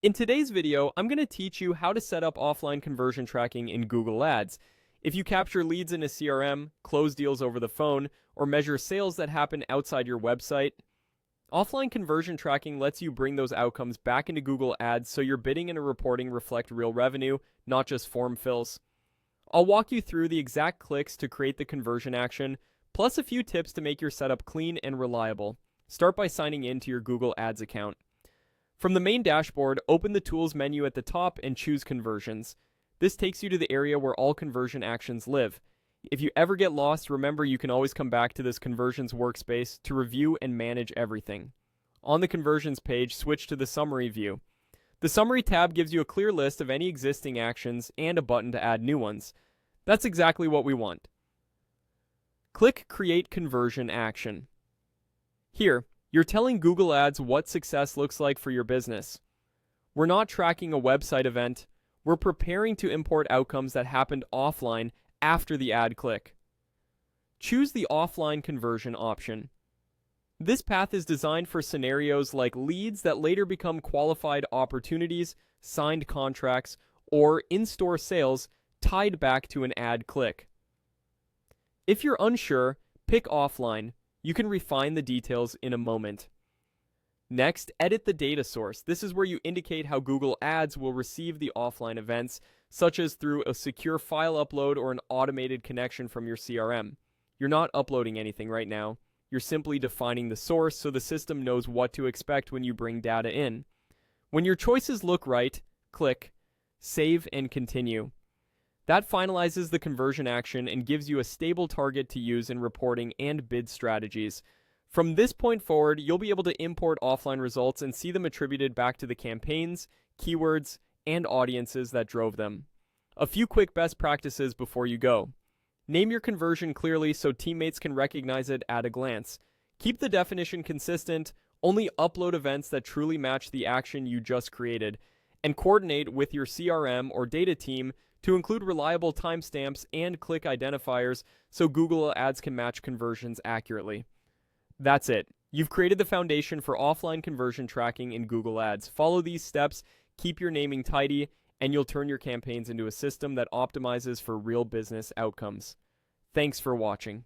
In today's video, I'm going to teach you how to set up offline conversion tracking in Google Ads. If you capture leads in a CRM, close deals over the phone, or measure sales that happen outside your website, offline conversion tracking lets you bring those outcomes back into Google Ads so your bidding and reporting reflect real revenue, not just form fills. I'll walk you through the exact clicks to create the conversion action, plus a few tips to make your setup clean and reliable. Start by signing in to your Google Ads account. From the main dashboard, open the Tools menu at the top and choose Conversions. This takes you to the area where all conversion actions live. If you ever get lost, remember you can always come back to this Conversions workspace to review and manage everything. On the Conversions page, switch to the Summary view. The Summary tab gives you a clear list of any existing actions and a button to add new ones. That's exactly what we want. Click Create Conversion Action. Here, you're telling Google Ads what success looks like for your business. We're not tracking a website event. We're preparing to import outcomes that happened offline after the ad click. Choose the offline conversion option. This path is designed for scenarios like leads that later become qualified opportunities, signed contracts, or in-store sales tied back to an ad click. If you're unsure, pick offline. You can refine the details in a moment. Next, edit the data source. This is where you indicate how Google Ads will receive the offline events, such as through a secure file upload or an automated connection from your CRM. You're not uploading anything right now. You're simply defining the source so the system knows what to expect when you bring data in. When your choices look right, click Save and Continue. That finalizes the conversion action and gives you a stable target to use in reporting and bid strategies. From this point forward, you'll be able to import offline results and see them attributed back to the campaigns, keywords, and audiences that drove them. A few quick best practices before you go. Name your conversion clearly so teammates can recognize it at a glance. Keep the definition consistent, only upload events that truly match the action you just created, and coordinate with your CRM or data team to include reliable timestamps and click identifiers so Google Ads can match conversions accurately. That's it. You've created the foundation for offline conversion tracking in Google Ads. Follow these steps, keep your naming tidy, and you'll turn your campaigns into a system that optimizes for real business outcomes. Thanks for watching.